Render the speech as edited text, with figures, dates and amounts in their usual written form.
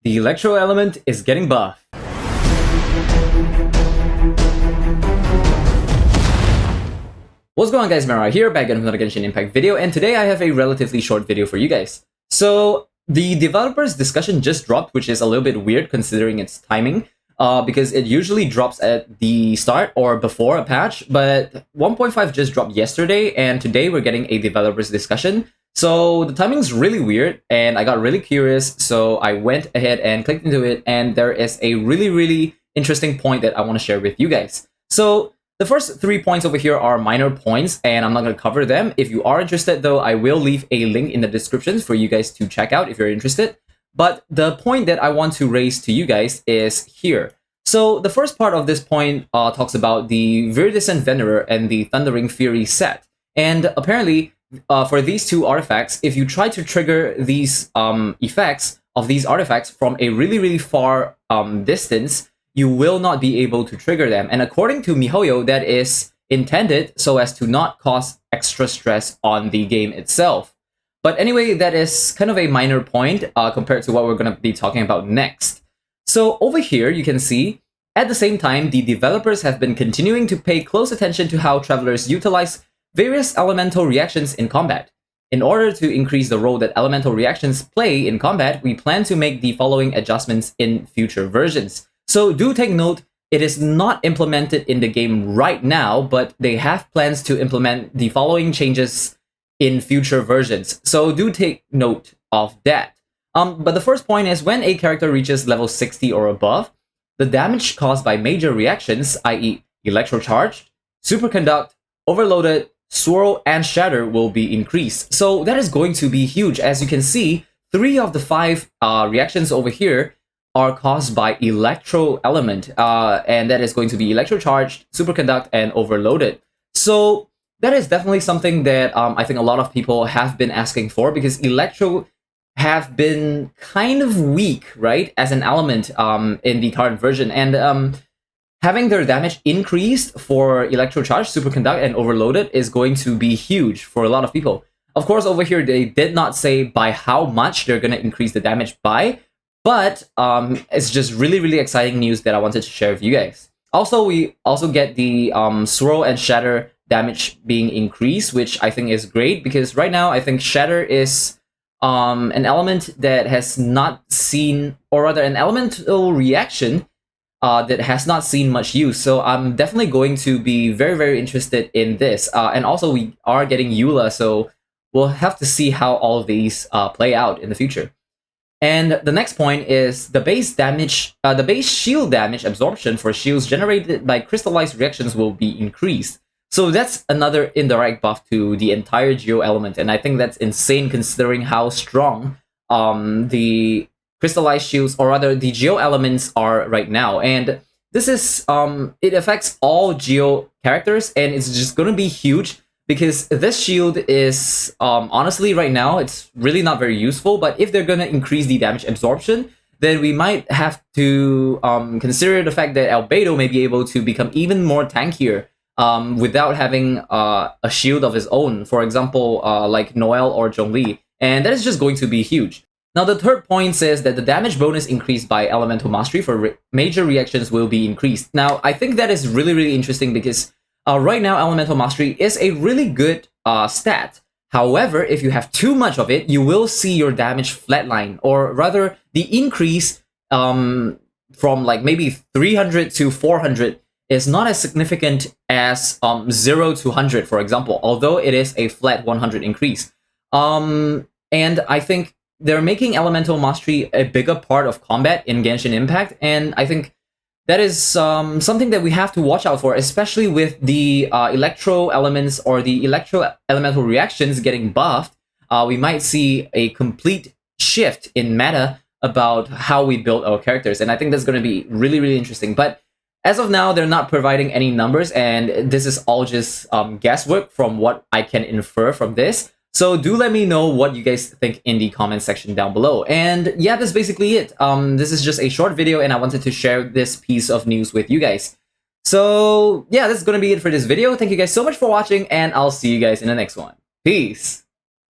The Electro element is getting buffed. What's going on, guys? Mara here, back with another Genshin Impact video, and today I have a relatively short video for you guys. So, the developers discussion just dropped, which is a little bit weird considering its timing, because it usually drops at the start or before a patch, but 1.5 just dropped yesterday, and today we're getting a developers discussion. So the timing's really weird, and I got really curious, so I went ahead and clicked into it, and there is a really interesting point that I want to share with you guys. So the first 3 points over here are minor points, and I'm not going to cover them. If you are interested, though, I will leave a link in the descriptions for you guys to check out if you're interested. But the point that I want to raise to you guys is here. So the first part of this point talks about the Viridescent Venerer and the Thundering Fury set. And apparently, for these two artifacts, if you try to trigger these effects of these artifacts from a really far distance, you will not be able to trigger them. And according to MiHoYo, that is intended so as to not cause extra stress on the game itself. But anyway, that is kind of a minor point compared to what we're going to be talking about next. So over here, you can see, at the same time, the developers have been continuing to pay close attention to how travelers utilize various elemental reactions in combat. In order to increase the role that elemental reactions play in combat, we plan to make the following adjustments in future versions. So do take note, it is not implemented in the game right now, but they have plans to implement the following changes in future versions. So do take note of that. But the first point is, when a character reaches level 60 or above, the damage caused by major reactions, i.e. Electro Charged, Superconduct, Overloaded, Swirl, and Shatter will be increased. So that is going to be huge. As you can see, 3 of the 5 reactions over here are caused by Electro element, and that is going to be Electro Charged, Superconduct, and Overloaded. So that is definitely something that I think a lot of people have been asking for, because Electro have been kind of weak, right, as an element in the current version, and having their damage increased for Electro Charge, Superconduct, and Overloaded is going to be huge for a lot of people. Of course, over here, they did not say by how much they're going to increase the damage by, but it's just really exciting news that I wanted to share with you guys. Also, we also get the Swirl and Shatter damage being increased, which I think is great, because right now I think Shatter is an element that has not seen, or rather an elemental reaction that has not seen much use. So I'm definitely going to be very interested in this. And also we are getting Eula, so we'll have to see how all of these play out in the future. And the next point is the base damage, the base shield damage absorption for shields generated by crystallized reactions will be increased. So that's another indirect buff to the entire Geo element, and I think that's insane considering how strong the crystallized shields, or rather the Geo elements, are right now. And this is, it affects all Geo characters, and it's just going to be huge, because this shield is, honestly, right now, it's really not very useful, but if they're going to increase the damage absorption, then we might have to consider the fact that Albedo may be able to become even more tankier without having a shield of his own, for example, like Noelle or Zhongli, and that is just going to be huge. Now, the third point says that the damage bonus increased by Elemental Mastery for major reactions will be increased. Now, I think that is really interesting, because right now, Elemental Mastery is a really good stat. However, if you have too much of it, you will see your damage flatline, or rather, the increase from like maybe 300 to 400 is not as significant as 0 to 100, for example, although it is a flat 100 increase. And I think they're making Elemental Mastery a bigger part of combat in Genshin Impact, and I think that is something that we have to watch out for, especially with the Electro elements or the Electro elemental reactions getting buffed. We might see a complete shift in meta about how we build our characters, and I think that's going to be really interesting. But as of now, they're not providing any numbers, and this is all just guesswork from what I can infer from this. So do let me know what you guys think in the comment section down below. And yeah, that's basically it. This is just a short video, and I wanted to share this piece of news with you guys. So yeah, that's gonna be it for this video. Thank you guys so much for watching, and I'll see you guys in the next one. Peace!